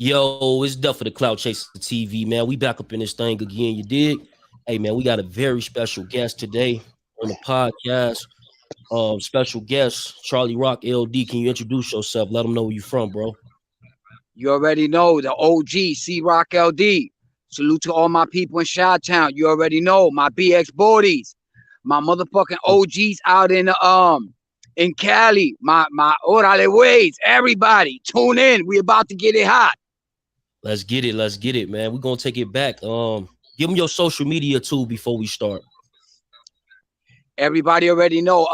Yo, it's Duff for the Cloud Chaser TV, man. We back up in this thing again. You dig? Hey, man, we got a very special guest today on the podcast. Special guest Charlie Rock LD. Can you introduce yourself? Let them know where you from, bro. You already know the OG C Rock LD. Salute to all my people in Chi-Town. You already know my BX Boardies, my motherfucking OGs out in Cali. My orale ways. Everybody, tune in. We about to get it hot. Let's get it. Let's get it, man. We're gonna take it back. Give them your social media too before we start. Everybody already know.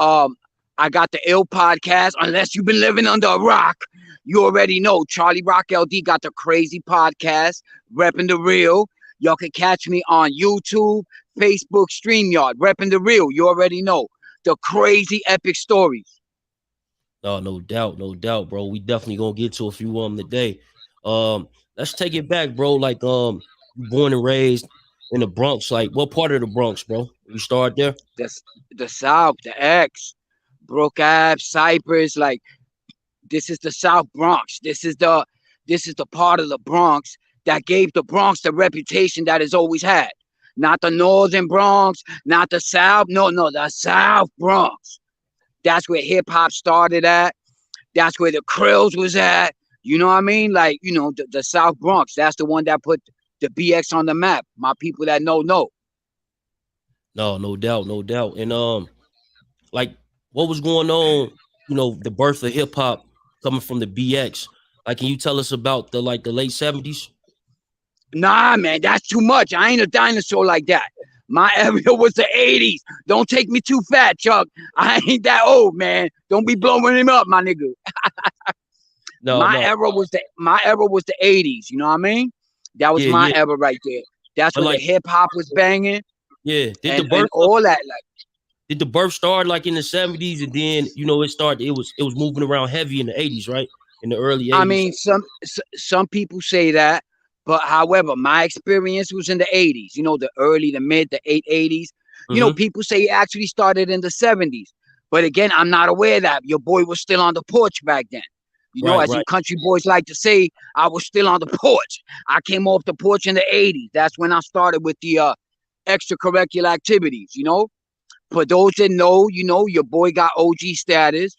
I got the Ill podcast. Unless you've been living under a rock, you already know. Charlie Rock LD got the crazy podcast, repping the real. Y'all can catch me on YouTube, Facebook, StreamYard, repping the real. You already know the crazy epic stories. Oh, no doubt, bro. We definitely gonna get to a few of them today. Let's take it back, bro. Like, you born and raised in the Bronx. Like, what part of the Bronx, bro? We start there. The South, the X, Brook Ave, Cypress. Like, this is the South Bronx. This is the part of the Bronx that gave the Bronx the reputation that it's always had. Not the Northern Bronx, not the South. No, the South Bronx. That's where hip hop started at. That's where the Krills was at. You know what I mean? Like, the South Bronx. That's the one that put the BX on the map. My people that know. No, no doubt. And like, what was going on? The birth of hip hop coming from the BX. Like, can you tell us about the late 70s? Nah, man, that's too much. I ain't a dinosaur like that. My area was the 80s. Don't take me too fat, Chuck. I ain't that old, man. Don't be blowing him up, my nigga. My era was the 80s. You know what I mean? That was my era right there. That's where the hip hop was banging. Yeah. And all that, like. Did the birth start like in the 70s, and then it started? It was moving around heavy in the 80s, right? In the early 80s. I mean, some people say that, but however, my experience was in the 80s. The mid, the 80s. People say it actually started in the 70s, but again, I'm not aware of that. Your boy was still on the porch back then. As you country boys like to say, I was still on the porch. I came off the porch in the 80s. That's when I started with the extracurricular activities. For those that know, your boy got OG status.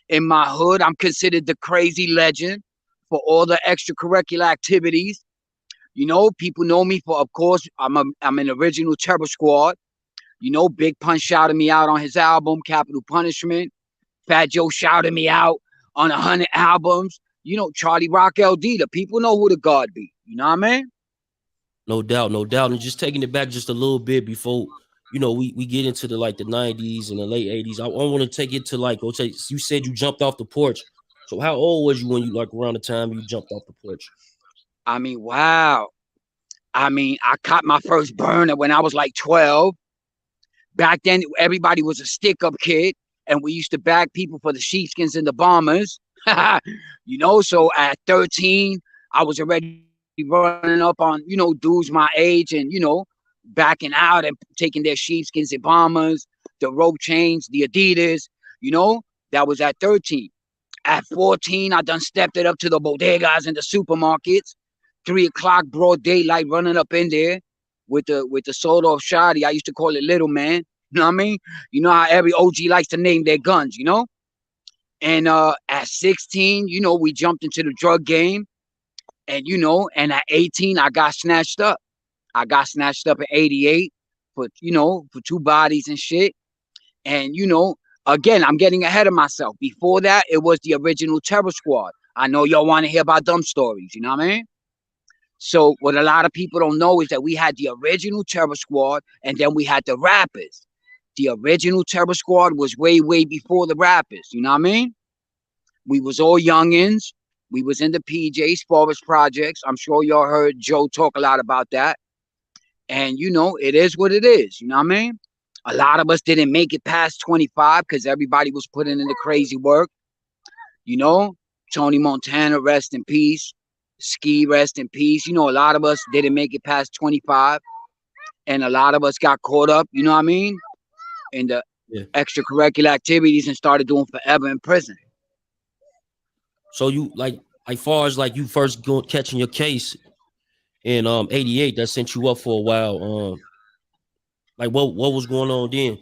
In my hood, I'm considered the crazy legend for all the extracurricular activities. People know me for, of course, I'm an original Terror Squad. Big Pun shouted me out on his album, Capital Punishment. Fat Joe shouted me out on 100 albums. Charlie Rock LD, the people know who the God be. You know what I mean? No doubt. And just taking it back just a little bit before we get into the 90s and the late 80s. I want to take it to you said you jumped off the porch. So how old was you when you around the time you jumped off the porch? I mean, wow. I caught my first burner when I was 12. Back then, everybody was a stick-up kid, and we used to bag people for the sheepskins and the bombers. So at 13, I was already running up on, dudes my age and, backing out and taking their sheepskins and bombers, the rope chains, the Adidas, that was at 13. At 14, I done stepped it up to the bodegas and the supermarkets. 3 o'clock broad daylight running up in there with the soda off shoddy. I used to call it Little Man. You know what I mean? You know how every OG likes to name their guns, And at 16, we jumped into the drug game. And at 18, I got snatched up. I got snatched up in 88 for 2 bodies and shit. And, again, I'm getting ahead of myself. Before that, it was the original Terror Squad. I know y'all want to hear about them stories. You know what I mean? So what a lot of people don't know is that we had the original Terror Squad, and then we had the rappers. The original Terror Squad was way, way before the rappers. You know what I mean? We was all youngins. We was in the PJs, Forest Projects. I'm sure y'all heard Joe talk a lot about that. And, it is what it is. You know what I mean? A lot of us didn't make it past 25 because everybody was putting in the crazy work. Tony Montana, rest in peace. Ski, rest in peace. A lot of us didn't make it past 25. And a lot of us got caught up, you know what I mean? In the extracurricular activities and started doing forever in prison. So like far as like you first going catching your case in '88 that sent you up for a while. Like what was going on then?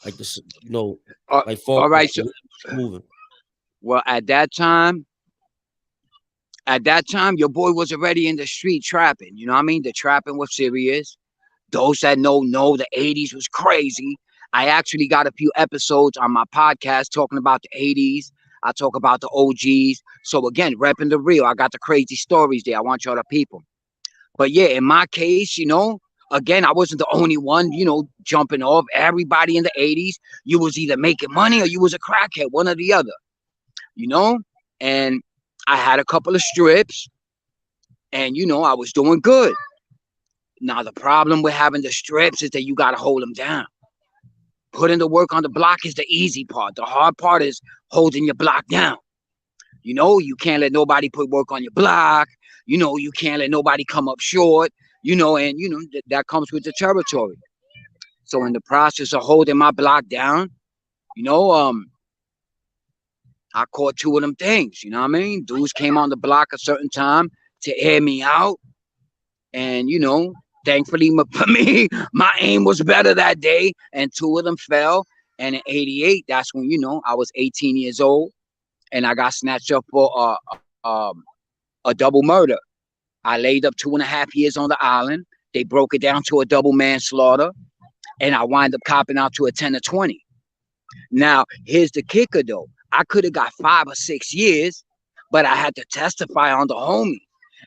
Like this, Uh, like far all as right. the So, way it was moving. well, at that time, your boy was already in the street trapping. You know what I mean? The trapping was serious. Those that know the 80s was crazy. I actually got a few episodes on my podcast talking about the 80s. I talk about the OGs. So again, repping the real. I got the crazy stories there. I want y'all to people. But yeah, in my case, again, I wasn't the only one, jumping off. Everybody in the 80s, you was either making money or you was a crackhead, one or the other, you know? And I had a couple of strips and, I was doing good. Now, the problem with having the strips is that you got to hold them down. Putting the work on the block is the easy part. The hard part is holding your block down. You can't let nobody put work on your block. You can't let nobody come up short, and, that comes with the territory. So in the process of holding my block down, you know, um, I caught two of them things. You know what I mean? Dudes came on the block a certain time to air me out. And, thankfully for me, my aim was better that day. And two of them fell. And in '88, that's when, I was 18 years old. And I got snatched up for a double murder. I laid up 2.5 years on the island. They broke it down to a double manslaughter. And I wind up copping out to a 10 or 20. Now, here's the kicker, though. I could have got 5 or 6 years, but I had to testify on the homie.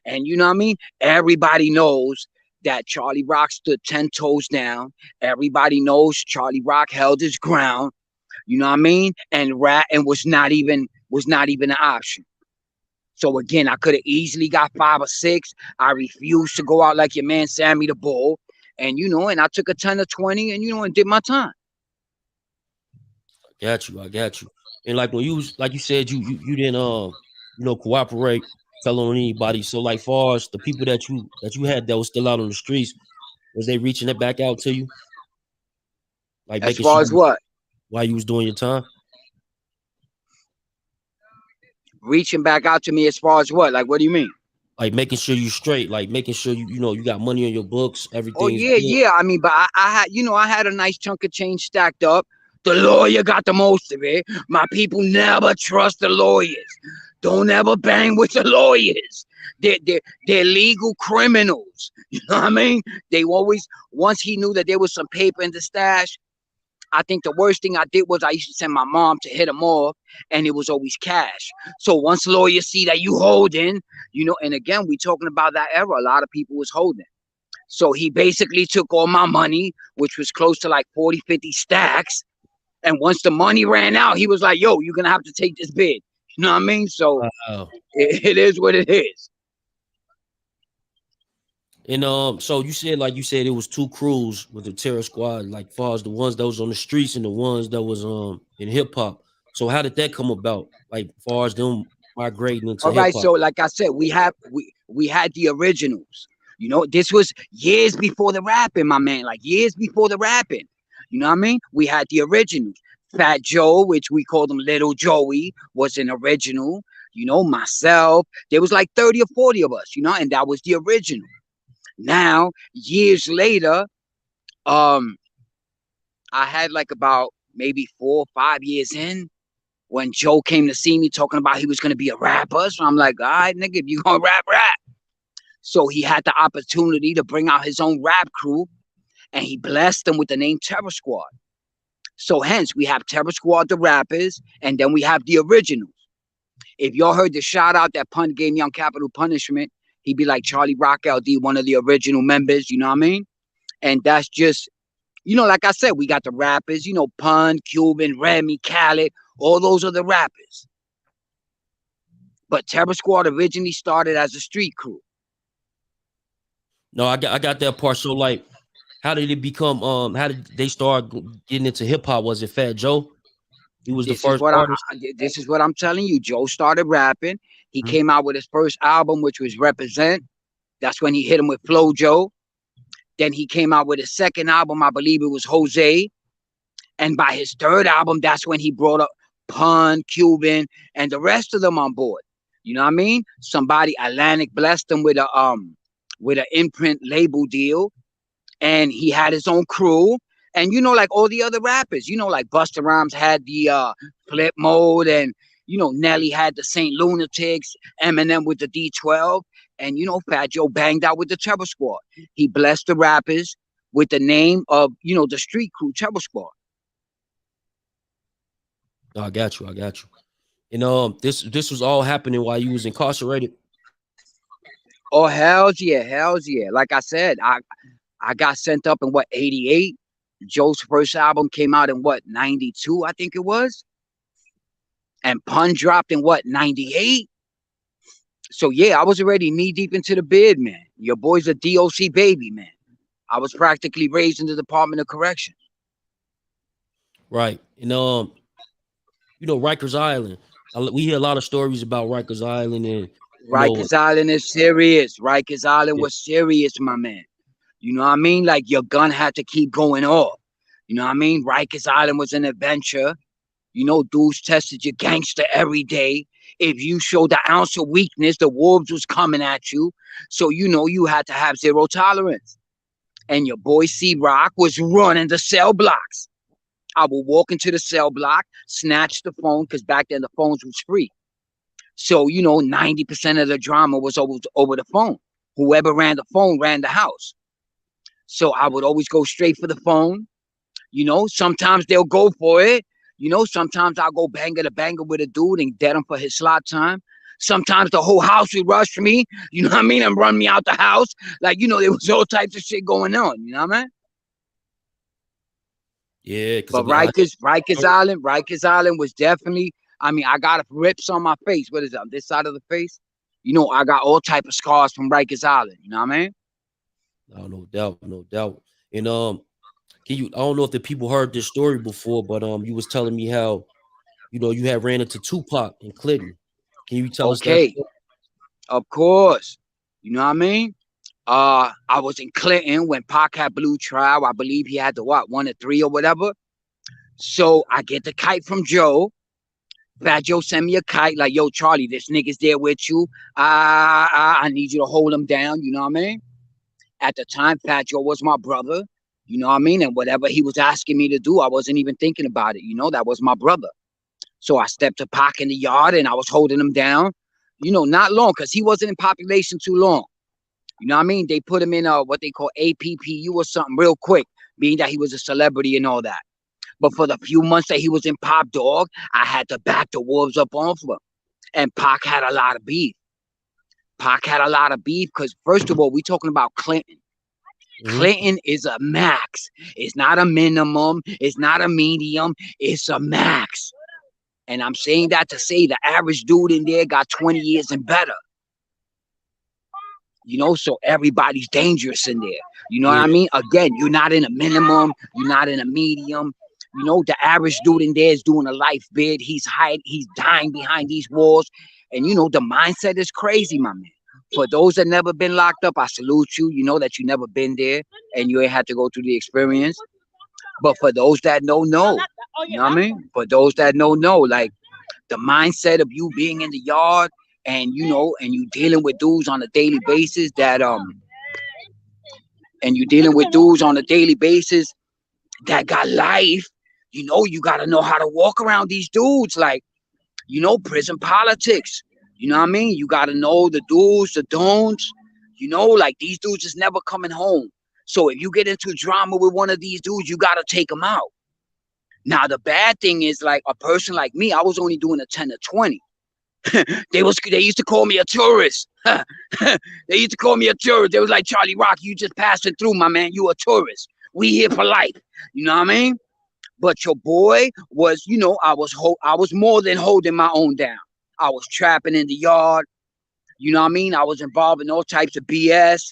And you know what I mean? Everybody knows that Charlie Rock stood 10 toes down. Everybody knows Charlie Rock held his ground. You know what I mean? And was not even an option. So again, I could have easily got 5 or 6. I refused to go out like your man Sammy the Bull. And and I took a 10 or 20 and and did my time. I got you. And like when like you said, you didn't cooperate, tell on anybody. So like far as the people that you had that was still out on the streets, was they reaching it back out to you? Like As making far as sure what? while you was doing your time? Reaching back out to me as far as what? Like, what do you mean? Like making sure you straight, like making sure you got money on your books, Oh everything's yeah, good. yeah. I mean, but I had, I had a nice chunk of change stacked up. The lawyer got the most of it. My people never trust the lawyers. Don't ever bang with the lawyers. They're legal criminals. You know what I mean? They always, once he knew that there was some paper in the stash, I think the worst thing I did was I used to send my mom to hit him off, and it was always cash. So once lawyers see that you holding, and again, we talking about that era, a lot of people was holding. So he basically took all my money, which was close to like 40, 50 stacks. And once the money ran out, he was like, yo, you're going to have to take this bid. You know what I mean? So Wow. it is what it is. And so you said it was two crews with the terror squad, like far as the ones that was on the streets and the ones that was in hip hop. So how did that come about? Like far as them migrating into All hip right. hop? So like I said, we had the originals. This was years before the rapping, my man. Like years before the rapping. You know what I mean? We had the originals. Fat Joe, which we called him Little Joey, was an original. Myself. There was like 30 or 40 of us, and that was the original. Now, years later, um, I had like about maybe 4 or 5 years in when Joe came to see me talking about he was gonna be a rapper. So I'm like, all right, nigga, if you gonna rap, rap. So he had the opportunity to bring out his own rap crew, and he blessed them with the name Terror Squad. So hence we have Terror Squad, the rappers, and then we have the originals. If y'all heard the shout out that Pun gave me on Capital Punishment, he'd be like Charlie Rock LD, one of the original members, you know what I mean? And that's just, like I said, we got the rappers, Pun, Cuban, Remy, Khaled, all those are the rappers. But Terror Squad originally started as a street crew. No, I got that part. So like, how did it become? How did they start getting into hip hop? Was it Fat Joe? He was the This is first what artist. this is what I'm telling you. Joe started rapping. He Mhm. came out with his first album, which was Represent. That's when he hit him with Flow Joe. Then he came out with his second album, I believe it was Jose. And by his third album, that's when he brought up Pun, Cuban, and the rest of them on board. You know what I mean? Somebody Atlantic blessed him with an imprint label deal, and he had his own crew. And like all the other rappers, like Busta Rhymes had the Flip Mode, and Nelly had the Saint Lunatics, Eminem with the D12, and Fat Joe banged out with the Trouble Squad. He blessed the rappers with the name of the street crew Trouble Squad. I got you. I got you. And this was all happening while you was incarcerated. Oh hell's yeah! Like I said, I got sent up in what, 88. Joe's first album came out in what, 92, I think it was. And Pun dropped in what, 98. So yeah, I was already knee deep into the bid, man. Your boy's a DOC baby, man. I was practically raised in the Department of Correction. Right. And Rikers Island. We hear a lot of stories about Rikers Island, and Rikers Island is serious. Rikers Island yeah, was serious, my man. You know what I mean? Like your gun had to keep going off. You know what I mean? Rikers Island was an adventure. Dudes tested your gangster every day. If you showed an ounce of weakness, the wolves was coming at you. So you had to have zero tolerance. And your boy C-Rock was running the cell blocks. I would walk into the cell block, snatch the phone, because back then the phones was free. So 90% of the drama was over the phone. Whoever ran the phone ran the house. So I would always go straight for the phone. Sometimes they'll go for it. Sometimes I'll go banger to banger with a dude and get him for his slot time. Sometimes the whole house would rush me, you know what I mean, and run me out the house. Like, there was all types of shit going on, you know what I mean? yeah. Because But Rikers Island was definitely, I got rips on my face. What is that, on this side of the face? I got all type of scars from Rikers Island, you know what I mean? no doubt, no doubt. And can you? I don't know if the people heard this story before, but you was telling me how you had ran into Tupac in Clinton. Can you tell us that Okay, story? of course. You know what I mean? I was in Clinton when Pac had Blue Trial. I believe he had the what, 1 or 3 or whatever. So I get the kite from Joe. Fat Joe send me a kite like, yo, Charlie, this nigga's there with you. I need you to hold him down. You know what I mean? At the time, Fat Joe was my brother. You know what I mean? And whatever he was asking me to do, I wasn't even thinking about it. That was my brother. So I stepped to Pac in the yard and I was holding him down. Not long, because he wasn't in population too long. You know what I mean? They put him in what they call APPU or something real quick, being that he was a celebrity and all that. But for the few months that he was in Pop Dog, I had to back the wolves up off him. And Pac had a lot of beef. Pac had a lot of beef because, first of all, we talking about Clinton. Mm-hmm. Clinton is a max. It's not a minimum. It's not a medium. It's a max. And I'm saying that to say the average dude in there got 20 years and better. So everybody's dangerous in there. You know what Yeah, I mean? Again, you're not in a minimum. You're not in a medium. The average dude in there is doing a life bid. He's dying behind these walls. And, the mindset is crazy, my man. For those that never been locked up, I salute you. You know that you never been there and you ain't had to go through the experience. But for those that know, you know what I mean? For those that know, like the mindset of you being in the yard and, and you dealing with dudes on a daily basis that got life, you got to know how to walk around these dudes. Like, prison politics. You know what I mean? You got to know the do's, the don'ts. Like these dudes is never coming home. So if you get into drama with one of these dudes, you got to take them out. Now, the bad thing is, like, a person like me, I was only doing a 10 or 20. They used to call me a tourist. They used to call me a tourist. They was like, Charlie Rock, you just passing through, my man. You a tourist. We here for life. You know what I mean? But your boy was, I was more than holding my own down. I was trapping in the yard. You know what I mean? I was involved in all types of BS.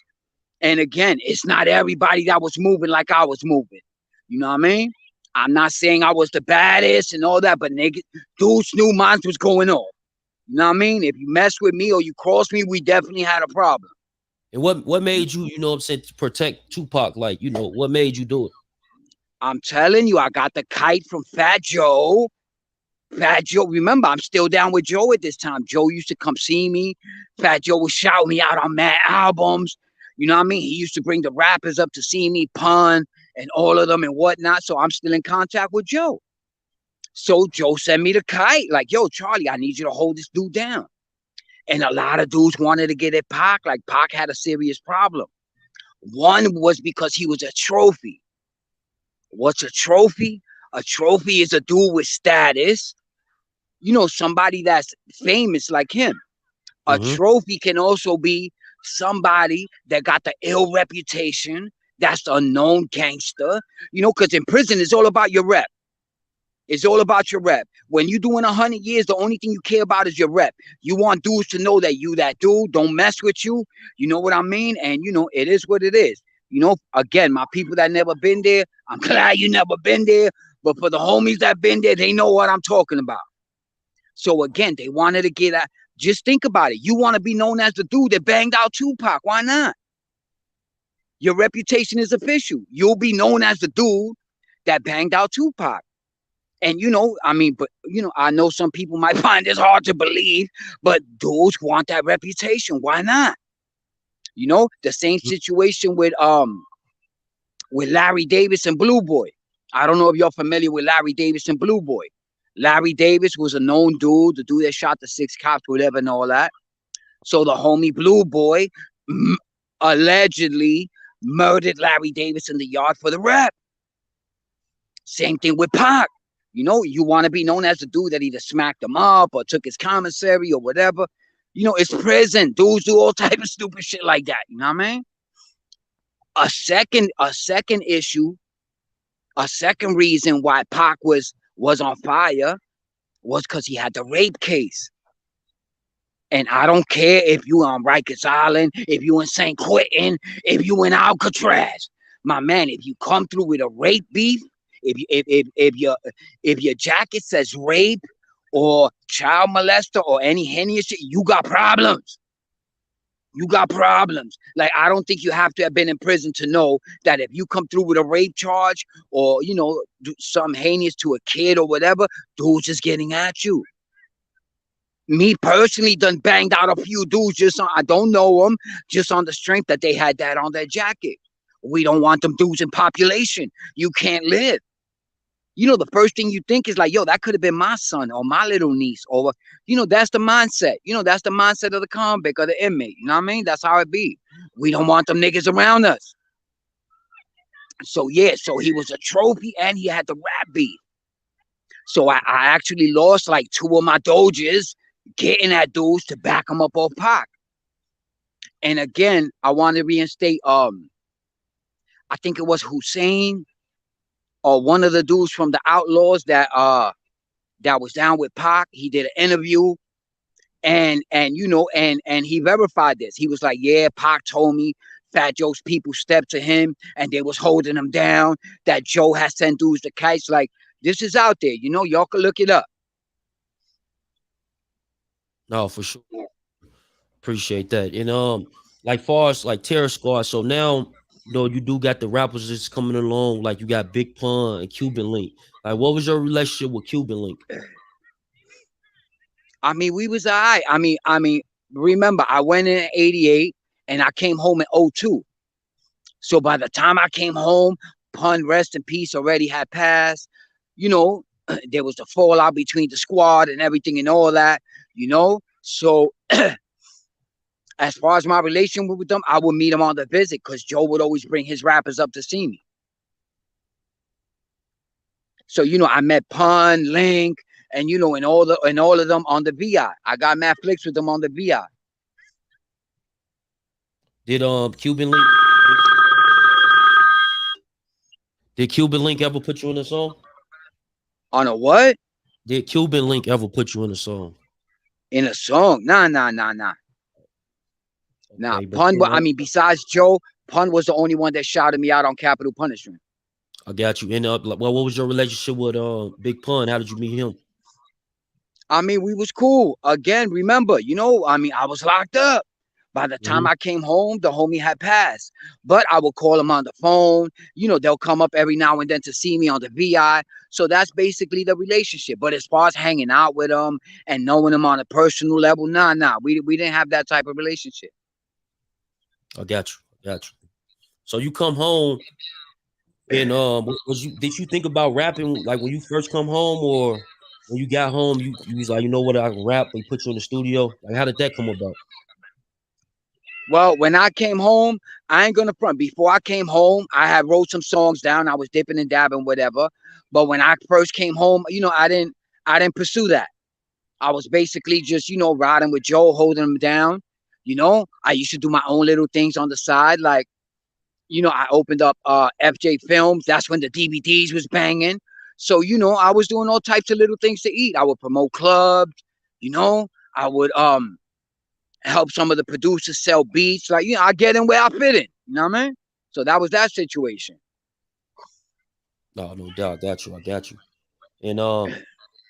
And again, it's not everybody that was moving like I was moving. You know what I mean? I'm not saying I was the baddest and all that, but nigga, dudes knew mine was going on. You know what I mean? If you mess with me or you cross me, we definitely had a problem. and what made you, what I'm saying, to protect Tupac? Like, what made you do it? I'm telling you, I got the kite from Fat Joe. Fat Joe, remember, I'm still down with Joe at this time. Joe used to come see me. Fat Joe would shout me out on mad albums. You know what I mean? He used to bring the rappers up to see me, Pun, and all of them and whatnot. So I'm still in contact with Joe. So Joe sent me the kite, like, yo, Charlie, I need you to hold this dude down. And a lot of dudes wanted to get at Pac, like Pac had a serious problem. One was because he was a trophy. What's a trophy? A trophy is a dude with status, somebody that's famous like him. A Mm-hmm. trophy can also be somebody that got the ill reputation, that's the unknown gangster, because in prison it's all about your rep. It's all about your rep. When you're doing 100 years, the only thing you care about is your rep. You want dudes to know that you that dude, don't mess with you. You know what I mean? And, it is what it is. Again, my people that never been there, I'm glad you never been there. But for the homies that been there, they know what I'm talking about. So, again, they wanted to get at, just think about it. You want to be known as the dude that banged out Tupac. Why not? Your reputation is official. You'll be known as the dude that banged out Tupac. And, I know some people might find this hard to believe, but dudes want that reputation. Why not? The same situation with Larry Davis and Blue Boy. I don't know if you're familiar with Larry Davis and Blue Boy. Larry Davis was a known dude, the dude that shot the 6 cops, whatever, and all that. So the homie Blue Boy allegedly murdered Larry Davis in the yard for the rap. Same thing with Pac. You want to be known as the dude that either smacked him up or took his commissary or whatever. It's prison. Dudes do all type of stupid shit like that. You know what I mean? A second issue, a second reason why Pac was on fire was because he had the rape case. And I don't care if you on Rikers Island, if you in St. Quentin, if you in Alcatraz. My man, if you come through with a rape beef, if your jacket says rape or child molester or any Henny shit, you got problems. You got problems. Like, I don't think you have to have been in prison to know that if you come through with a rape charge or, some heinous to a kid or whatever, dudes just getting at you. Me personally done banged out a few dudes I don't know them, just on the strength that they had that on their jacket. We don't want them dudes in population. You can't live. The first thing you think is like, yo, that could have been my son or my little niece. Or, that's the mindset. That's the mindset of the convict or the inmate. You know what I mean? That's how it be. We don't want them niggas around us. So, yeah, so he was a trophy and he had the rap beat. So I actually lost like 2 of my doges getting at dudes to back them up off Pac. And again, I want to reinstate, I think it was Hussein or one of the dudes from the Outlaws that was down with Pac. He did an interview and he verified this. He was like, yeah, Pac told me Fat Joe's people stepped to him and they was holding him down, that Joe has sent dudes to kites. Like, this is out there, y'all can look it up. No, for sure. Appreciate that. And like far as like Terror Squad, so now you do got the rappers that's coming along, like you got Big Pun and Cuban Link. Like, what was your relationship with Cuban Link? I mean, we was all right. I mean, remember, I went in 88 and I came home in 02. So by the time I came home, Pun, rest in peace, already had passed. There was the fallout between the squad and everything and all that, So as far as my relation with them, I would meet them on the visit because Joe would always bring his rappers up to see me. So, I met Pun, Link, and and all of them on the VI. I got mad flicks with them on the VI. Did Cuban Link did Cuban Link ever put you in a song? On a what? Did Cuban Link ever put you in a song? In a song? Nah. Okay, Pun, besides Joe, Pun was the only one that shouted me out on Capital Punishment. I got you. And what was your relationship with Big Pun? How did you meet him? I mean, we was cool. Again, remember, I was locked up. By the time Hmm. I came home, the homie had passed. But I would call him on the phone. They'll come up every now and then to see me on the VI. So that's basically the relationship. But as far as hanging out with him and knowing him on a personal level, nah. We didn't have that type of relationship. I got you. I got you. So you come home and was you did you think about rapping like when you first come home, or when you got home you was like, you know what, I can rap, they put you in the studio? Like, how did that come about? Well, when I came home, I ain't gonna front. Before I came home, I had wrote some songs down. I was dipping and dabbing, whatever. But when I first came home, I didn't pursue that. I was basically just, riding with Joe, holding him down. I used to do my own little things on the side. Like, I opened up FJ Films. That's when the DVDs was banging. So, I was doing all types of little things to eat. I would promote clubs, you know. I would help some of the producers sell beats. Like, I get in where I fit in. You know what I mean? So that was that situation. No, no doubt. I got you. I got you. And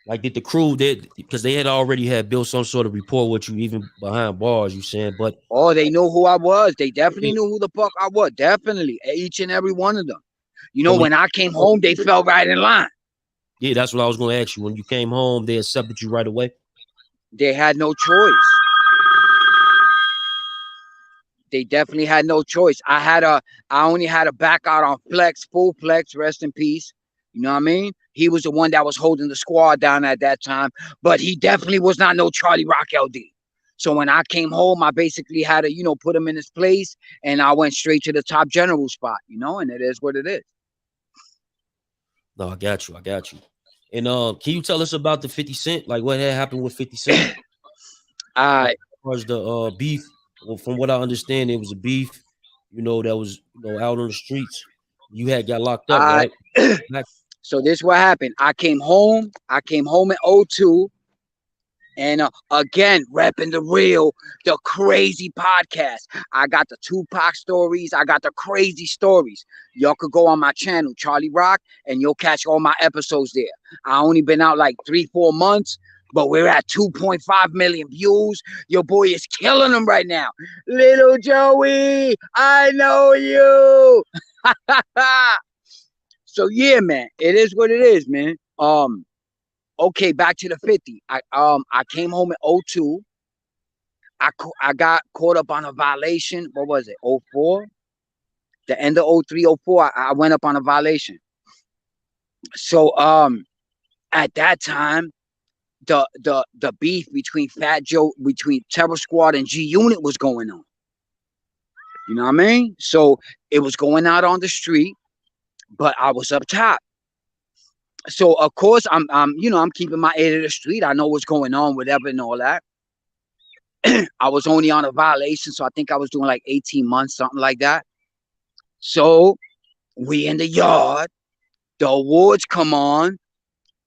like, did the crew did, because they had already had built some sort of rapport with you even behind bars, you saying, but Oh, they knew who I was. They yeah, definitely knew who the fuck I was. Definitely. Each and every one of them. so when When I came home, they fell right in line. yeah, that's what I was gonna ask you. When you came home, they accepted you right away? They had no choice. They definitely had no choice. I only had a back out on Flex, full Flex, rest in peace. You know what I mean? He was the one that was holding the squad down at that time, but he definitely was not no Charlie Rock LD. So when I came home, I basically had to, put him in his place, and I went straight to the top general spot, and it is what it is. No, I got you. I got you. And can you tell us about the 50 Cent? Like, what had happened with 50 Cent? Like, I as far as the beef, well, from what I understand, it was a beef, that was, out on the streets. You had got locked up, I right? Back. so this what happened. I came home. I came home in '02. And again, repping the crazy podcast. I got the Tupac stories. I got the crazy stories. Y'all could go on my channel, Charlie Rock, and you'll catch all my episodes there. I only been out like 3-4 months, but we're at 2.5 million views. Your boy is killing them right now. Little Joey, I know you. So yeah, man, it is what it is, man. Okay, back to the 50. I came home in '02. I got caught up on a violation. What was it? '04? The end of '03, '04. I went up on a violation. So at that time, the beef between Fat Joe, between Terror Squad and G Unit was going on. You know what I mean? So it was going out on the street, but I was up top. So of course I'm keeping my ear to the street. I know what's going on, whatever and all that. I was only on a violation, so I think I was doing like 18 months, something like that. So we in the yard, the awards come on.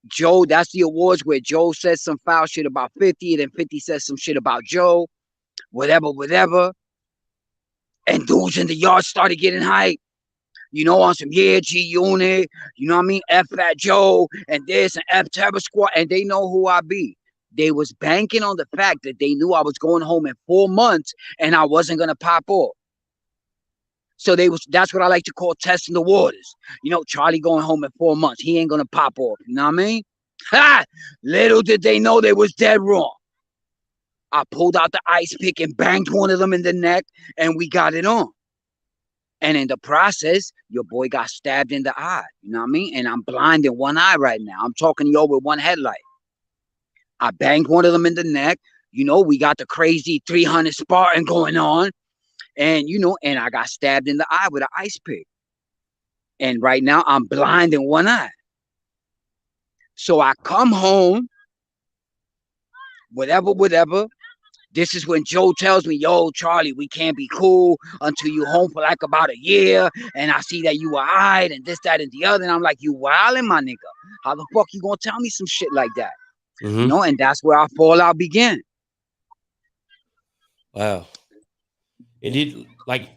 Joe, that's the awards where Joe says some foul shit about 50, and then 50 says some shit about Joe, whatever. And dudes in the yard started getting hype, on some G Unit, you know what I mean? F Fat Joe and this and F Terror Squad, and they know who I be. They was banking on the fact that they knew I was going home in 4 months and I wasn't gonna pop off. So that's what I like to call testing the waters. Charlie going home in 4 months. He ain't gonna pop off. You know what I mean? Ha! Little did they know they was dead wrong. I pulled out the ice pick and banged one of them in the neck, and we got it on. And in the process, your boy got stabbed in the eye. You know what I mean? And I'm blind in one eye right now. I'm talking to y'all with one headlight. I banged one of them in the neck. We got the crazy 300 Spartan going on. And I got stabbed in the eye with an ice pick. And right now I'm blind in one eye. So I come home, whatever. This is when Joe tells me, yo, Charlie, we can't be cool until you home for like about a year. And I see that you were eyed and this, that, and the other. And I'm like, you wildin', my nigga. How the fuck you gonna tell me some shit like that? Mm-hmm. And that's where our fallout began. Wow. And it, like,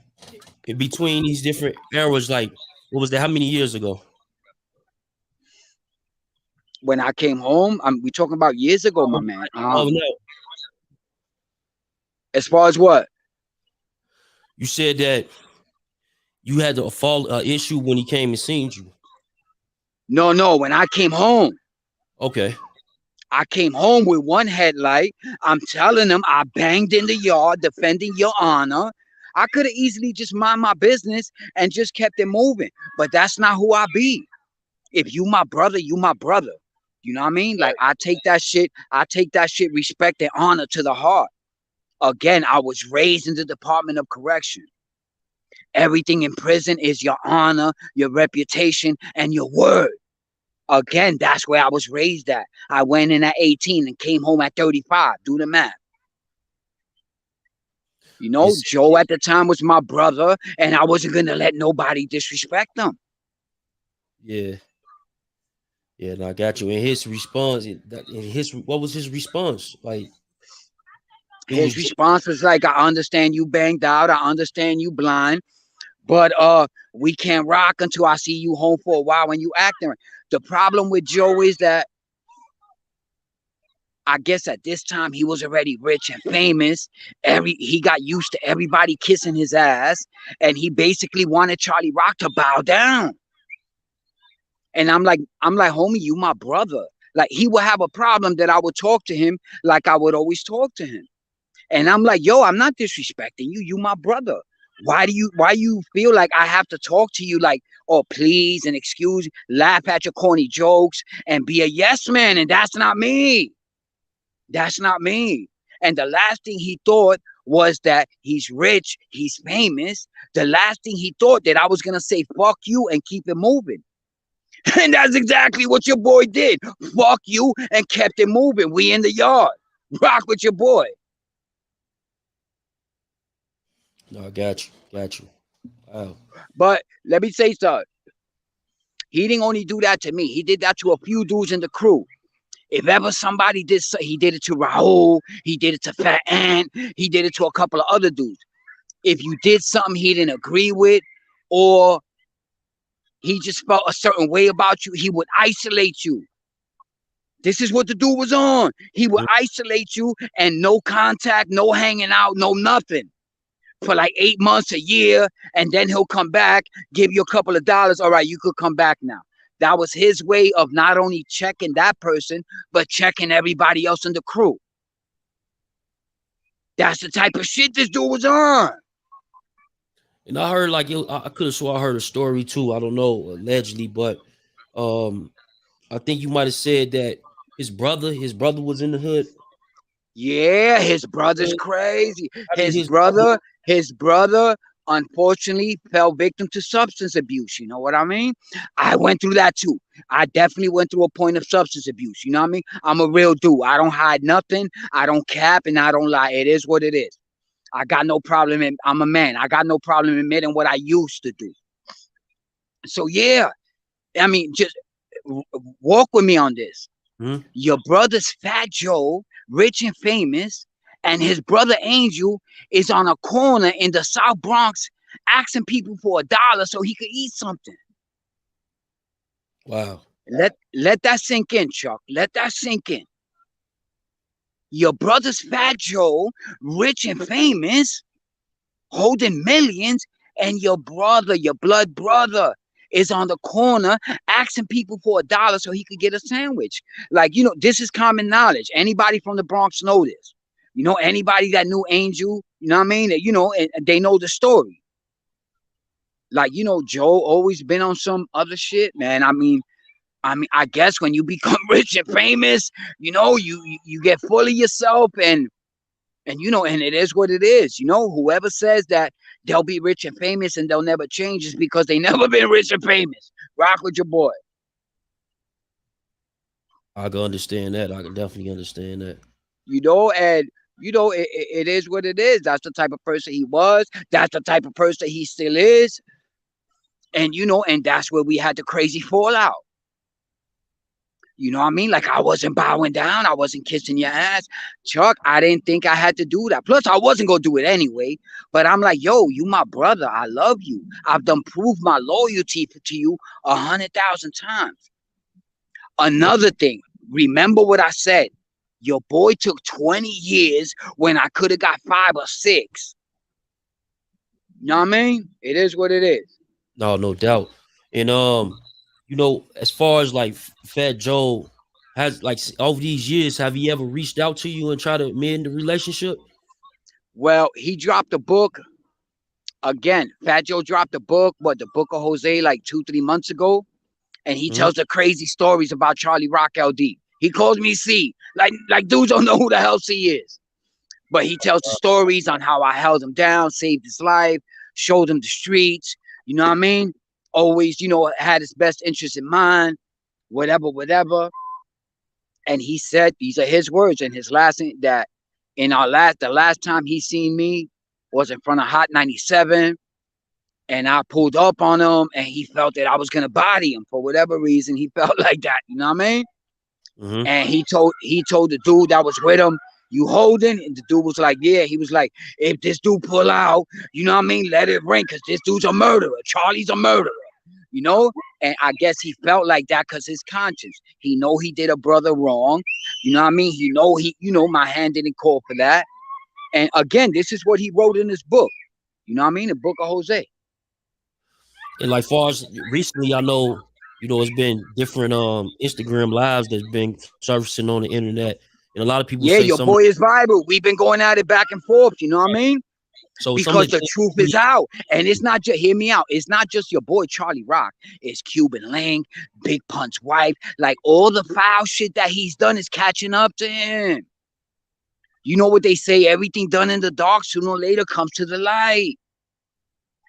in between these different eras, like, what was that? How many years ago? When I came home, we talking about years ago, my man. Oh no. As far as what? You said that you had a fall issue when he came and seen you. No. When I came home, Okay. I came home with one headlight. I'm telling him I banged in the yard, defending your honor. I could have easily just mind my business and just kept it moving, but that's not who I be. If you my brother, you my brother. You know what I mean? Like I take that shit respect and honor to the heart. Again, I was raised in the Department of Correction. Everything in prison is your honor, your reputation, and your word. Again, that's where I was raised at. I went in at 18 and came home at 35. Do the math. You know, It's Joe at the time was my brother, and I wasn't gonna let nobody disrespect him. yeah. Yeah, and I got you. And his response, what was his response? Like it His was response was like, I understand you banged out, I understand you blind, but we can't rock until I see you home for a while when you acting. The problem with Joe is that I guess at this time he was already rich and famous. He got used to everybody kissing his ass, and he basically wanted Charlie Rock to bow down. And I'm like, homie, you my brother. Like he would have a problem that I would talk to him like I would always talk to him. And I'm like, yo, I'm not disrespecting you. You my brother. Why you feel like I have to talk to you like, oh please and excuse, laugh at your corny jokes and be a yes man? And that's not me. That's not me. And the last thing he thought was that he's rich, he's famous. The last thing he thought that I was gonna say fuck you and keep it moving. And that's exactly what your boy did. Fuck you and kept it moving. We in the yard. Rock with your boy. no, I got you. Got you. Wow. But let me say something. He didn't only do that to me. He did that to a few dudes in the crew. If ever somebody did so, he did it to Raul. He did it to Fat Ant. He did it to a couple of other dudes. If you did something he didn't agree with, or he just felt a certain way about you, he would isolate you. This is what the dude was on. He would Mhm. isolate you and no contact, no hanging out, no nothing for like 8 months, a year. And then he'll come back, give you a couple of dollars. All right, you could come back now. That was his way of not only checking that person, but checking everybody else in the crew. That's the type of shit this dude was on. And I heard like I could have swore I heard a story too. I don't know, allegedly, but um I think you might have said that his brother was in the hood. Yeah, his brother's Man, crazy. I mean his His brother, unfortunately fell victim to substance abuse. You know what I mean? I went through that too. I definitely went through a point of substance abuse. You know what I mean? I'm a real dude. I don't hide nothing. I don't cap and I don't lie. It is what it is. I got no problem in, I'm a man. I got no problem admitting what I used to do. So yeah, I mean, just walk with me on this. Mhm. Your brother's Fat Joe, rich and famous, and his brother Angel is on a corner in the South Bronx asking people for $1 so he could eat something. Wow. Let that sink in, Chuck. Let that sink in. Your brother's Fat Joe, rich and famous, holding millions, and your brother, your blood brother, is on the corner asking people for $1 so he could get a sandwich. Like, you know, this is common knowledge. Anybody from the Bronx know this. You know, anybody that knew Angel, you know what I mean? You know, and they know the story. Like, you know, Joe always been on some other shit, man. I guess when you become rich and famous, you know, you get full of yourself and you know, and it is what it is. You know, whoever says that they'll be rich and famous and they'll never change is because they never been rich and famous. Rock with your boy. I can understand that. I can definitely understand that. You know, and you know, it is what it is. That's the type of person he was. That's the type of person he still is. And you know, and that's where we had the crazy fallout. You know what I mean? Like I wasn't bowing down, I wasn't kissing your ass. Chuck, I didn't think I had to do that. Plus, I wasn't gonna do it anyway. But I'm like, yo, you my brother. I love you. I've done proved my loyalty to you 100,000 times. Another thing, remember what I said. Your boy took 20 years when I could have got 5 or 6. You know what I mean? It is what it is. No, no doubt. And as far as like Fat Joe has like over these years, have he ever reached out to you and try to mend the relationship? Well, he dropped a book again. Fat Joe dropped a book, what, the Book of Jose, like 2, 3 months ago, and he Hmm. tells the crazy stories about Charlie Rock LD. He calls me C. Like dudes don't know who the hell C is. But he tells the stories on how I held him down, saved his life, showed him the streets. You know what I mean? Always, had his best interest in mind, whatever, whatever. And he said, these are his words in his last thing, that the last time he seen me was in front of Hot 97. And I pulled up on him and he felt that I was gonna body him for whatever reason. He felt like that, you know what I mean? Hmm. And he told the dude that was with him, "You holding?" And the dude was like, "Yeah." He was like, "If this dude pull out, you know what I mean, let it ring, because this dude's a murderer. Charlie's a murderer." You know? And I guess he felt like that because his conscience. He know he did a brother wrong. You know what I mean? My hand didn't call for that. And again, this is what he wrote in his book. You know what I mean? The Book of Jose. And like far as recently, I know it's been different Instagram lives that's been surfacing on the internet, and a lot of people Yeah, say your some. boy is viral. We've been going at it back and forth. You know what I mean? So some of Because the the things truth is out. And it's not just, hear me out, it's not just your boy Charlie Rock. It's Cuban Link, Big Pun's wife. Like all the foul shit that he's done is catching up to him. You know what they say? Everything done in the dark sooner or later comes to the light.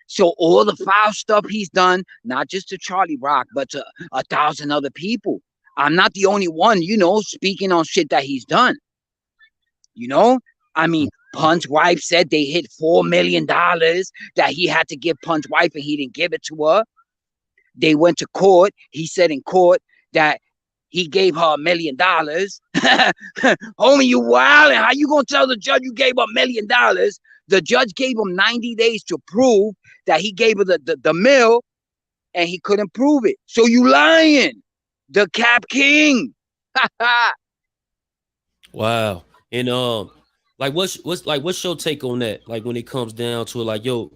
So all the foul stuff he's done, not just to Charlie Rock, but to 1,000 other people. I'm not the only one, speaking on shit that he's done. You know, I mean, Pun's wife said they hit $4 million that he had to give Pun's wife, and he didn't give it to her. They went to court. He said in court that he gave her $1 million. Homie, you wildin'. How you gonna tell the judge you gave her $1 million? The judge gave him 90 days to prove that he gave her the mill, and he couldn't prove it. So you lying. The Cap King. Wow. And like what's your take on that? Like when it comes down to it, like your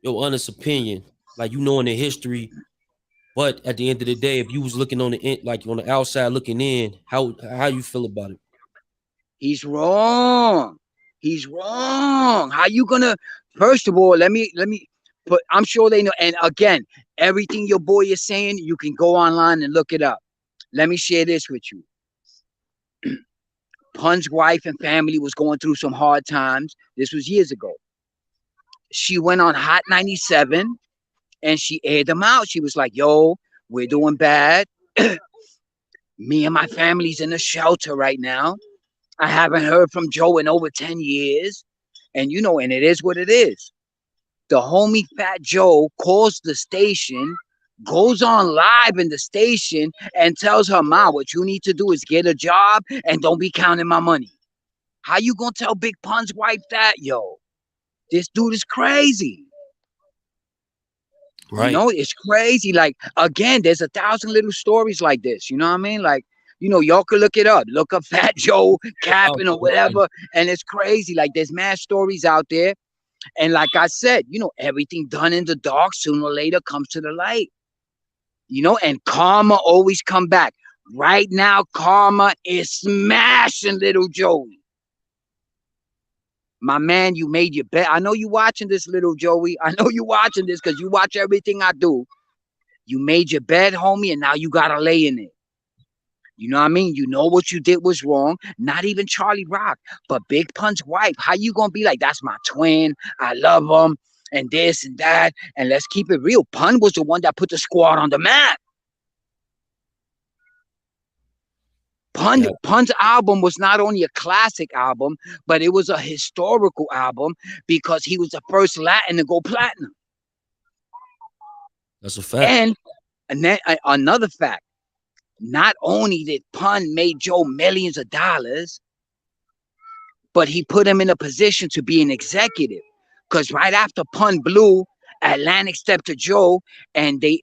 honest opinion, like knowing the history, but at the end of the day, if you was looking on like on the outside looking in, how you feel about it? He's wrong. He's wrong. How you gonna? First of all, let me. But I'm sure they know. And again, everything your boy is saying, you can go online and look it up. Let me share this with you. Pun's wife and family was going through some hard times. This was years ago. She went on Hot 97 and she aired them out. She was like, "Yo, we're doing bad. Me and my family's in a shelter right now. I haven't heard from Joe in over 10 years." And it is what it is. The homie Fat Joe calls the station, goes on live in the station, and tells her, "Ma, what you need to do is get a job and don't be counting my money." How you gonna tell Big Pun's wife that, yo? This dude is crazy. Right. It's crazy. Like, again, there's 1,000 little stories like this. You know what I mean? Like, y'all could look it up. Look up Fat Joe capping or whatever. And it's crazy. Like, there's mad stories out there. And like I said, everything done in the dark sooner or later comes to the light. And karma always come back. Right now, karma is smashing little Joey. My man, you made your bet. I know you watching this, little Joey. I know you watching this because you watch everything I do. You made your bed, homie, and now you gotta lay in it. You know what I mean? You know what you did was wrong. Not even Charlie Rock, but Big Pun's wife. How you gonna be like, "That's my twin. I love him," and this and that? And let's keep it real. Pun was the one that put the squad on the map. Yeah, Pun's album was not only a classic album, but it was a historical album because he was the first Latin to go platinum. that's a fact. And then another fact, not only did Pun make Joe millions of dollars, but he put him in a position to be an executive. Because right after Pun blew, Atlantic stepped to Joe, and they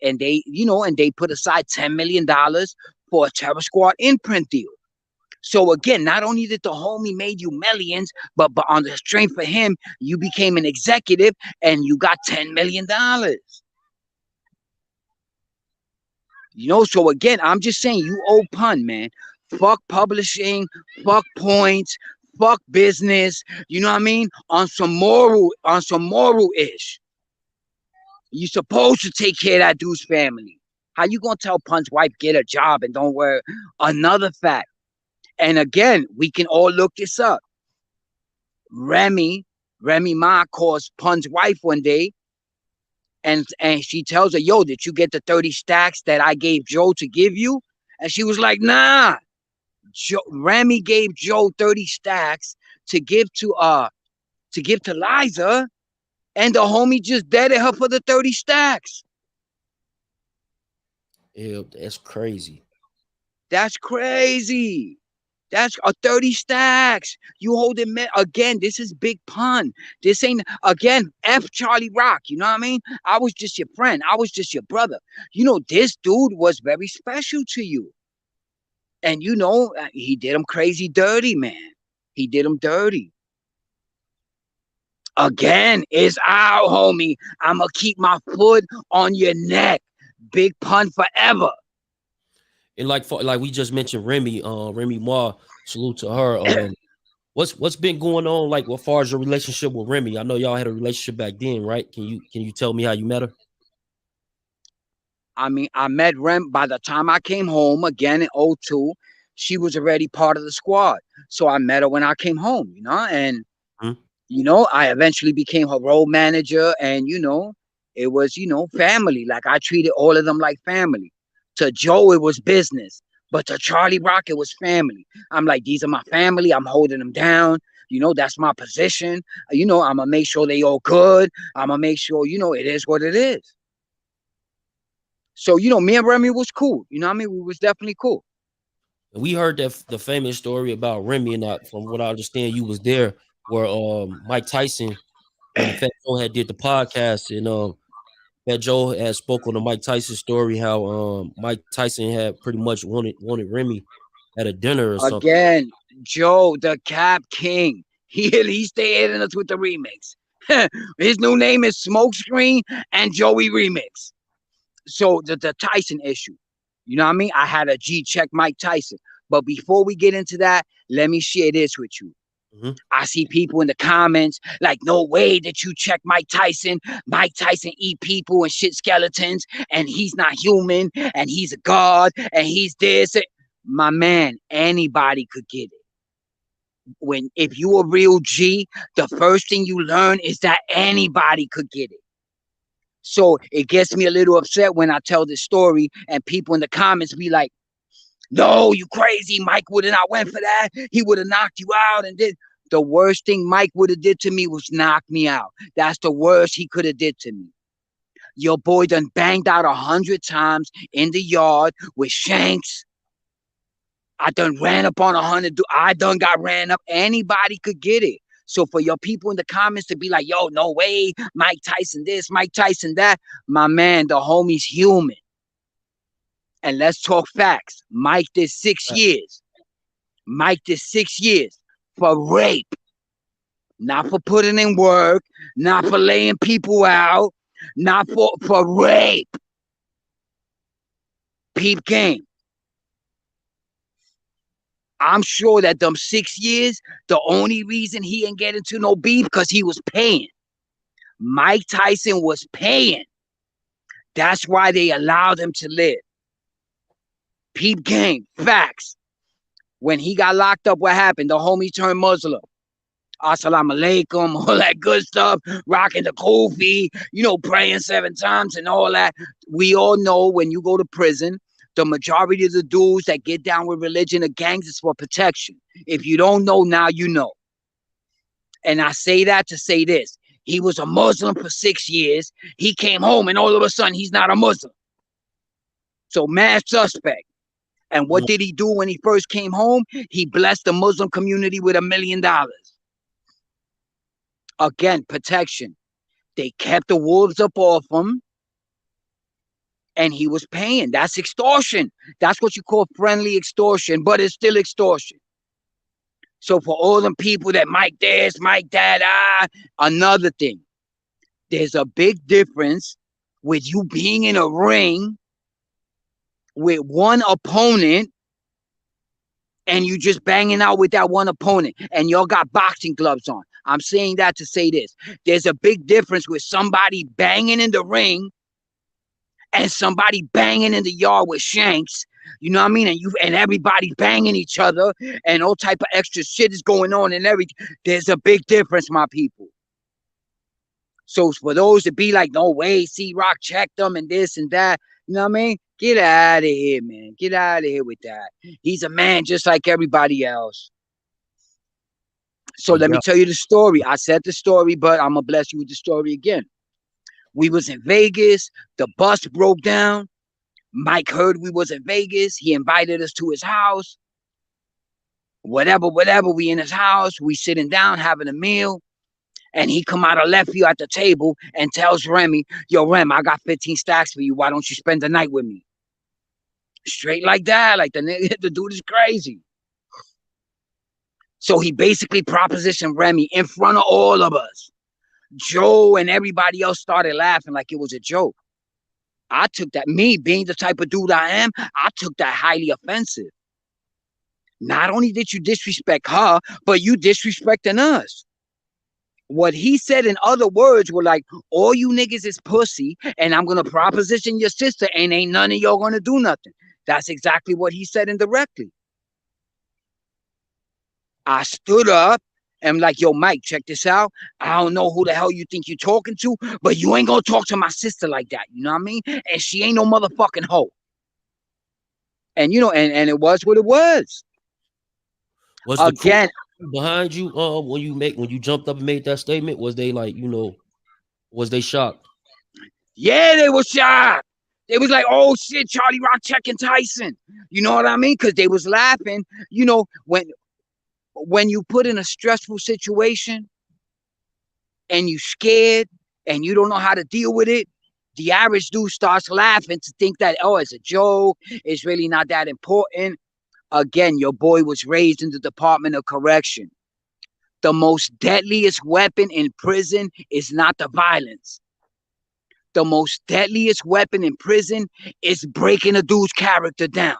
put aside $10 million for a Terror Squad imprint deal. So again, not only did the homie made you millions, but on the strength of him, you became an executive and you got $10 million. So again, I'm just saying you owe pun, man. Fuck publishing, fuck points, fuck business. You know what I mean? On some moral ish. You supposed to take care of that dude's family. How you gonna tell Pun's wife get a job and don't worry? Another fact. And again, we can all look this up. Remy, Remy Ma calls Pun's wife one day and she tells her, yo, did you get the 30 stacks that I gave Joe to give you? And she was like, nah. Remy gave Joe 30 stacks to give to Liza, and the homie just deaded her for the 30 stacks. Yeah, that's crazy. That's crazy. That's a 30 stacks. You hold it again. This is big pun. This ain't again F Charlie Rock. You know what I mean? I was just your friend. I was just your brother. This dude was very special to you. And he did him crazy dirty, man. He did him dirty. Again, it's out, homie. I'ma keep my foot on your neck. Big pun forever. And like we just mentioned, Remy Ma, salute to her. What's been going on, like as far as your relationship with Remy? I know y'all had a relationship back then, right? Can you tell me how you met her? I mean, I met Rem by the time I came home again in '02. She was already part of the squad. So I met her when I came home, and Hmm? I eventually became her role manager, and it was, family. Like I treated all of them like family. To Joe, it was business, but to Charlie Rock, it was family. I'm like, these are my family. I'm holding them down. That's my position. I'm gonna make sure they all good. I'm gonna make sure, it is what it is. So, me and Remy was cool. You know what I mean? We was definitely cool. And we heard that the famous story about Remy, and from what I understand, you was there where Mike Tyson, when Fat Joe had did the podcast, and Fat Joe had spoke on the Mike Tyson story, how Mike Tyson had pretty much wanted Remy at a dinner or something. Again, Joe, the Cap King. He stay hitting us with the remix. His new name is Smokescreen and Joey Remix. So the Tyson issue, you know what I mean? I had a G check Mike Tyson. But before we get into that, let me share this with you. Mhm. I see people in the comments like, no way that you check Mike Tyson. Mike Tyson eat people and shit skeletons, and he's not human, and he's a god, and he's this. My man, anybody could get it. If you a real G, the first thing you learn is that anybody could get it. So it gets me a little upset when I tell this story and people in the comments be like, no, you crazy. Mike would have not went for that. He would have knocked you out and did. The worst thing Mike would have did to me was knock me out. That's the worst he could have did to me. Your boy done banged out 100 times in the yard with shanks. I done ran up on 100. I done got ran up. Anybody could get it. So for your people in the comments to be like, yo, no way, Mike Tyson this, Mike Tyson that, my man, the homie's human. And let's talk facts. Mike did 6 years. Mike did 6 years for rape. Not for putting in work, not for laying people out, not for rape. Peep game. I'm sure that them 6 years, the only reason he ain't get into no beef because he was paying. Mike Tyson was paying. That's why they allowed him to live. Peep game, facts. When he got locked up, what happened? The homie turned Muslim. Assalamu alaikum, all that good stuff, rocking the kufi, praying 7 times and all that. We all know when you go to prison, the majority of the dudes that get down with religion or gangs is for protection. If you don't know, now you know. And I say that to say this. He was a Muslim for 6 years. He came home and all of a sudden he's not a Muslim. So mad suspect. And what did he do when he first came home? He blessed the Muslim community with $1 million. Again, protection. They kept the wolves up off him. And he was paying. That's extortion. That's what you call friendly extortion, but it's still extortion. So for all them people that Mike this, Mike that, another thing. There's a big difference with you being in a ring with one opponent and you just banging out with that one opponent and y'all got boxing gloves on. I'm saying that to say this. There's a big difference with somebody banging in the ring and somebody banging in the yard with shanks. You know what I mean? And everybody banging each other and all type of extra shit is going on and everything. There's a big difference, my people. So for those that be like, no way, C-Rock checked them and this and that, you know what I mean? Get out of here, man. Get out of here with that. He's a man just like everybody else. So let me Yeah. tell you the story. I said the story, but I'm going to bless you with the story again. We was in Vegas. The bus broke down. Mike heard we was in Vegas. He invited us to his house. Whatever. We in his house. We sitting down having a meal. And he come out of left field at the table and tells Remy, yo, Rem, I got 15 stacks for you. Why don't you spend the night with me? Straight like that. Like the dude is crazy. So he basically propositioned Remy in front of all of us. Joe and everybody else started laughing like it was a joke. I took that, me being the type of dude I am, I took that highly offensive. Not only did you disrespect her, but you disrespecting us. What he said in other words were like, all you niggas is pussy, and I'm going to proposition your sister, and ain't none of y'all going to do nothing. That's exactly what he said indirectly. I stood up and I'm like, yo, Mike, check this out. I don't know who the hell you think you're talking to, but you ain't going to talk to my sister like that. You know what I mean? And she ain't no motherfucking hoe. And, you know, and it was what it was. Was the crew Again, behind you when you jumped up and made that statement? Was they like, was they shocked? yeah, they were shocked. They was like, oh shit, Charlie Rock checking Tyson. You know what I mean? Because they was laughing. You know, when you put in a stressful situation and you scared and you don't know how to deal with it, the average dude starts laughing to think that, oh, it's a joke. It's really not that important. Again, your boy was raised in the Department of Correction. The most deadliest weapon in prison is not the violence. The most deadliest weapon in prison is breaking a dude's character down.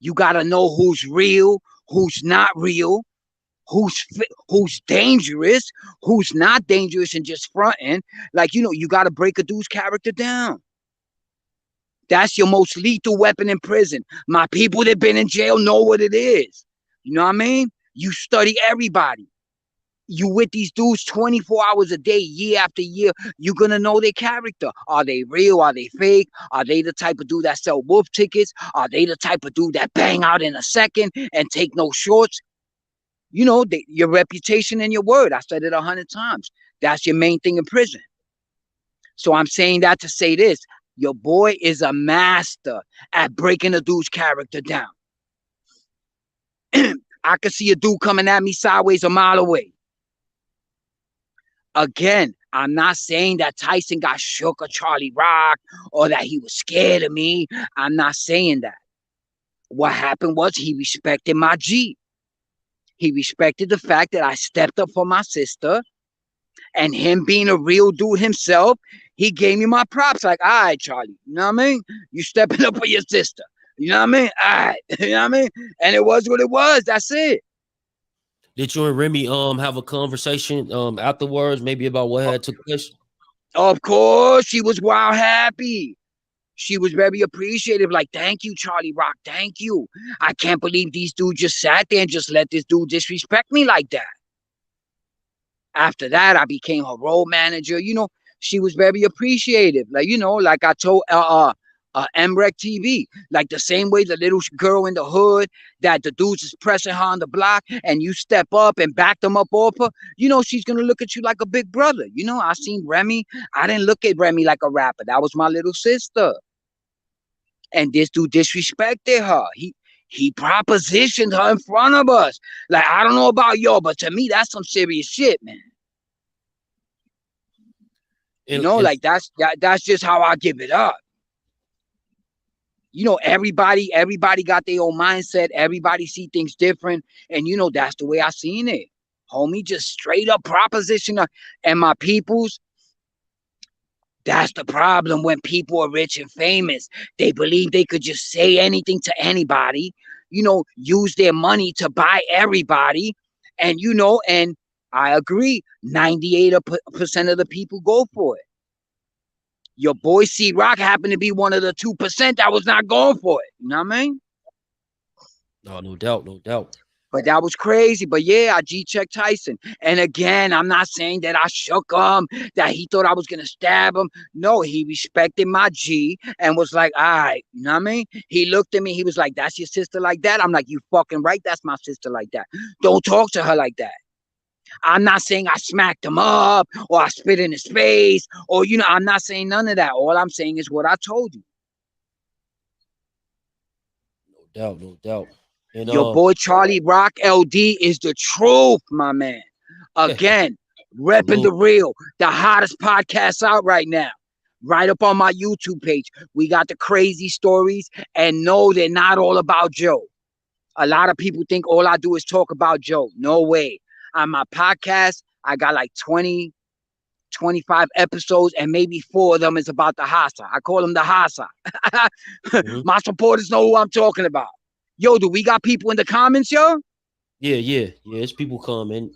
You got to know who's real, who's not real, who's dangerous, who's not dangerous and just fronting. Like, you know, you got to break a dude's character down. That's your most lethal weapon in prison. My people that been in jail know what it is. You know what I mean? You study everybody. You with these dudes 24 hours a day, year after year, you're going to know their character. Are they real? Are they fake? Are they the type of dude that sell wolf tickets? Are they the type of dude that bang out in a second and take no shorts? You know, your reputation and your word. I said it 100 times. That's your main thing in prison. So I'm saying that to say this. Your boy is a master at breaking a dude's character down. I could see a dude coming at me sideways a mile away. Again, I'm not saying that Tyson got shook of Charlie Rock or that he was scared of me. I'm not saying that. What happened was he respected my G. He respected the fact that I stepped up for my sister, and him being a real dude himself, he gave me my props. Like, all right, Charlie, you know what I mean? You stepping up for your sister. You know what I mean? All right, you know what I mean? And it was what it was. That's it. Did you and Remy have a conversation afterwards, maybe about what had took place? Of course, she was wild happy. She was very appreciative. Like, thank you, Charlie Rock. Thank you. I can't believe these dudes just sat there and just let this dude disrespect me like that. After that, I became her role manager. You know, she was very appreciative. Like, you know, like I told MREC TV, like the same way the little girl in the hood that the dudes is pressing her on the block and you step up and back them up off her, you know, she's going to look at you like a big brother. You know, I seen Remy. I didn't look at Remy like a rapper. That was my little sister. And this dude disrespected her. He propositioned her in front of us. Like, I don't know about y'all, but to me, that's some serious shit, man. You And, know, and like that's just how I give it up. Everybody got their own mindset. Everybody see things different. And that's the way I seen it. Homie, just straight up proposition. And my peoples, that's the problem when people are rich and famous. They believe they could just say anything to anybody, use their money to buy everybody. And I agree, 98% of the people go for it. Your boy C Rock happened to be one of the 2% that was not going for it. You know what I mean? No, no doubt, no doubt. But that was crazy. But yeah, I G-checked Tyson. And again, I'm not saying that I shook him, that he thought I was going to stab him. No, he respected my G and was like, all right, you know what I mean? He looked at me. He was like, that's your sister like that? I'm like, you fucking right. That's my sister like that. Don't talk to her like that. I'm not saying I smacked him up or I spit in his face or, I'm not saying none of that. All I'm saying is what I told you. No doubt, no doubt. And Your boy Charlie Rock LD is the truth, my man. Again, repping the salute. real, the hottest podcast out right now. Right up on my YouTube page. We got the crazy stories, and no, they're not all about Joe. A lot of people think all I do is talk about Joe. No way. On my podcast, I got like 20, 25 episodes, and maybe 4 of them is about the Hassa. I call them the Hassa. Mhm. My supporters know who I'm talking about. Yo, do we got people in the comments, yo? Yeah, yeah, yeah. It's people coming.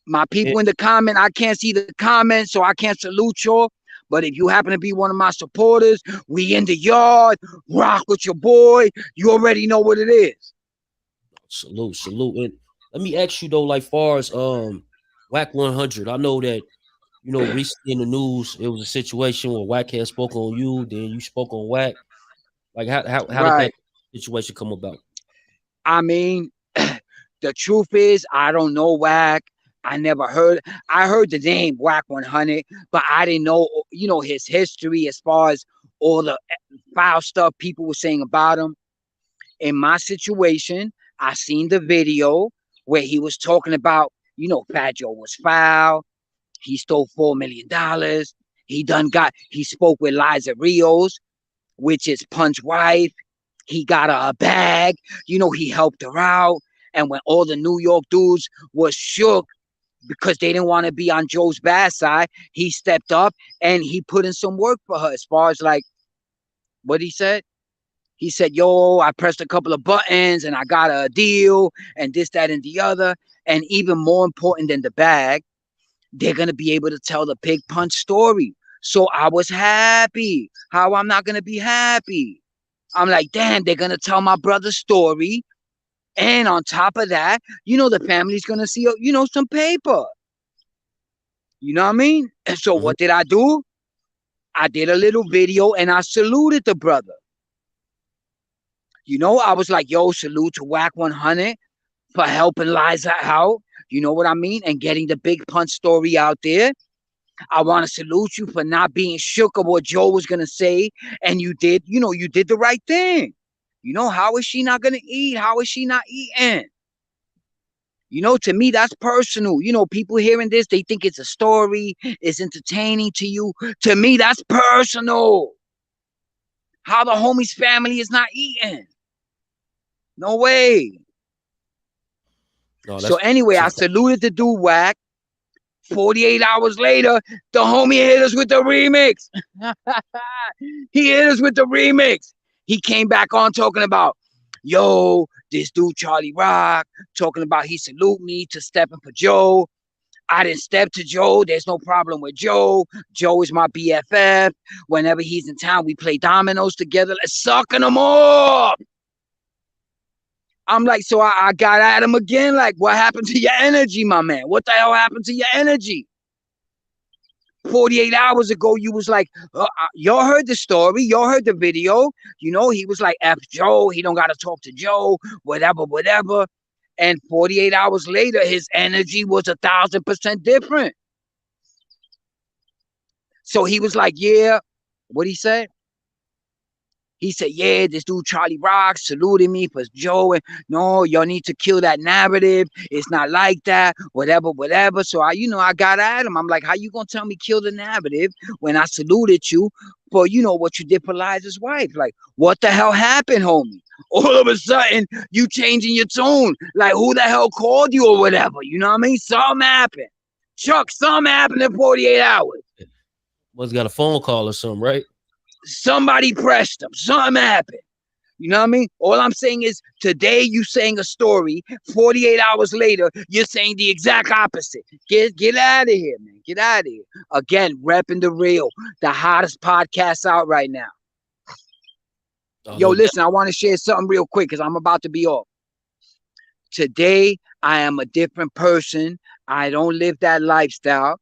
My And, people in the comment, I can't see the comments, so I can't salute y'all. But if you happen to be one of my supporters, we in the yard, rock with your boy. You already know what it is. salute, salute. And let me ask you though, like far as WAC 100, I know that recently in the news it was a situation where WAC had spoke on you, then you spoke on WAC. Like how did that Right. situation come about? I mean, the truth is, I don't know Whack. I never heard. I heard the name Whack 100, but I didn't know, his history as far as all the foul stuff people were saying about him. In my situation, I seen the video where he was talking about, Fat Joe was foul. He stole $4 million. He spoke with Liza Rios, which is Punch's wife. He got her a bag. He helped her out. And when all the New York dudes was shook because they didn't want to be on Joe's bad side, he stepped up and he put in some work for her as far as like what he said. He said, yo, I pressed a couple of buttons and I got a deal and this, that, and the other. And even more important than the bag, they're going to be able to tell the Pig Punch story. So I was happy. How I'm not going to be happy? I'm like, damn, they're going to tell my brother's story. And on top of that, the family's going to see, some paper. You know what I mean? And so Mhm. what did I do? I did a little video and I saluted the brother. I was like, yo, salute to WAC 100 for helping Liza out. You know what I mean? And getting the Big Punch story out there. I want to salute you for not being shook of what Joe was going to say. And you did, you did the right thing. How is she not going to eat? How is she not eating? To me, that's personal. People hearing this, they think it's a story, it's entertaining to you. To me, that's personal. How the homie's family is not eating. No way. No, So that's anyway, I saluted the dude Whack. 48 hours later, the homie hit us with the remix. He hit us with the remix. He came back on talking about, yo, this dude Charlie Rock, talking about he salute me to stepping for Joe. I didn't step to Joe. There's no problem with Joe. Joe is my BFF. Whenever he's in town, we play dominoes together. Let's sucking him off. I'm like, so I got at him again. Like, what happened to your energy, my man? What the hell happened to your energy? 48 hours ago, you was like, y'all heard the story. Y'all heard the video. He was like, F Joe. He don't got to talk to Joe, whatever, whatever. And 48 hours later, his energy was 1,000% different. So he was like, yeah. What he said? He said, yeah, this dude Charlie Rock saluted me for Joe. And no, y'all need to kill that narrative. It's not like that, whatever, whatever. So I got at him. I'm like, how you going to tell me kill the narrative when I saluted you for what you did for Liza's wife. Like, what the hell happened, homie? All of a sudden, you changing your tone. Like, who the hell called you or whatever? You know what I mean? Something happened. Chuck, something happened in 48 hours. Must got a phone call or something, right? Somebody pressed him. Something happened. You know what I mean? All I'm saying is today you saying a story. 48 hours later, you're saying the exact opposite. Get out of here, man. Get out of here. Again, repping the real, the hottest podcast out right now. Oh, Yo, no doubt. listen, I want to share something real quick because I'm about to be off. Today, I am a different person. I don't live that lifestyle.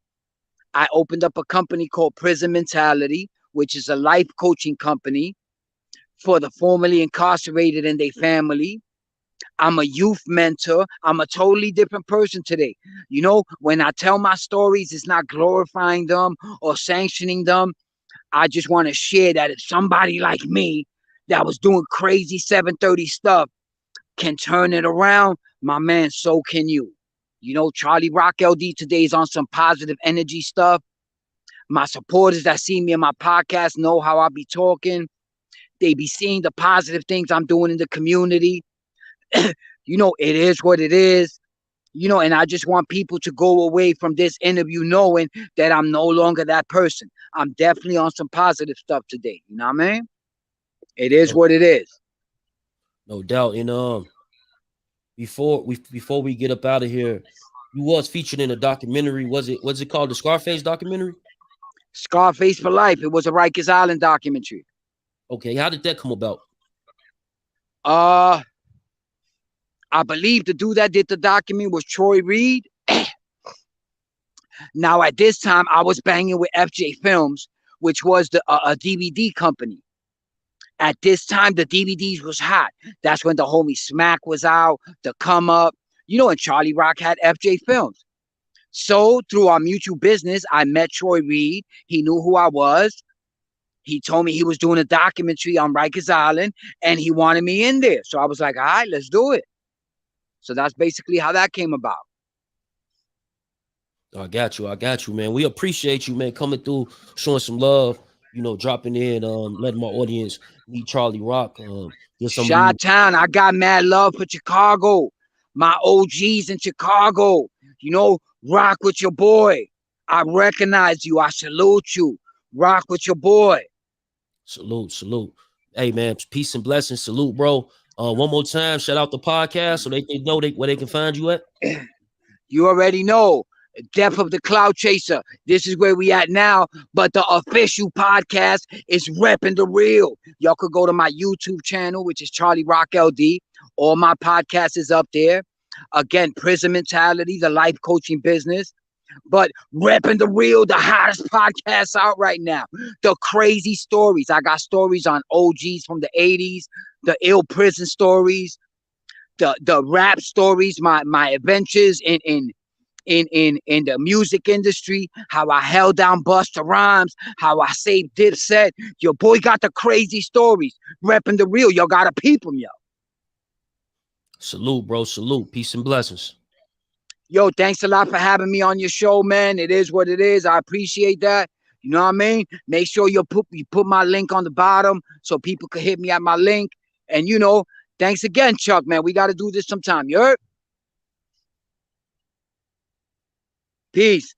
I opened up a company called Prison Mentality, which is a life coaching company for the formerly incarcerated and their family. I'm a youth mentor. I'm a totally different person today. When I tell my stories, it's not glorifying them or sanctioning them. I just want to share that if somebody like me that was doing crazy 730 stuff can turn it around, my man, so can you. Charlie Rock LD today is on some positive energy stuff. My supporters that see me in my podcast know how I be talking. They be seeing the positive things I'm doing in the community. It is what it is. And I just want people to go away from this interview knowing that I'm no longer that person. I'm definitely on some positive stuff today. You know what I mean? It is No, what it is. no doubt. And before we get up out of here, you was featured in a documentary. Was it called the Scarface documentary? Scarface for life. It was a Rikers Island documentary. Okay, how did that come about? I believe the dude that did the documentary was Troy Reed. Now, at this time, I was banging with FJ Films, which was a DVD company. At this time, the DVDs was hot. That's when the homie Smack was out, the Come Up, and Charlie Rock had FJ Films. So through our mutual business, I met Troy Reed. He knew who I was. He told me he was doing a documentary on Rikers Island and he wanted me in there. So I was like, all right, let's do it. So that's basically how that came about. I got you, man. We appreciate you, man, coming through, showing some love, dropping in, letting my audience meet Charlie Rock. Get some of these. Chi-Town, I got mad love for Chicago. My OGs in Chicago, rock with your boy. I recognize you. I salute you. Rock with your boy. Salute, salute. Hey, man, peace and blessings. Salute, bro. One more time, shout out the podcast so they know where they can find you at. You already know. Death of the Cloud Chaser. This is where we at now. But the official podcast is repping the real. Y'all could go to my YouTube channel, which is Charlie Rock LD. All my podcast is up there. Again, Prison Mentality, the life coaching business. But repping the real, the hottest podcast out right now. The crazy stories. I got stories on OGs from the 80s, the ill prison stories, the rap stories, my adventures in the music industry, how I held down Busta Rhymes, how I saved Dipset. Your boy got the crazy stories. Repping the real. Y'all gotta peep them, yo. Salute, bro. Salute. Peace and blessings. Yo, thanks a lot for having me on your show, man. It is what it is. I appreciate that. You know what I mean? Make sure you put my link on the bottom so people can hit me at my link. And thanks again, Chuck, man. We got to do this sometime. You heard? Peace.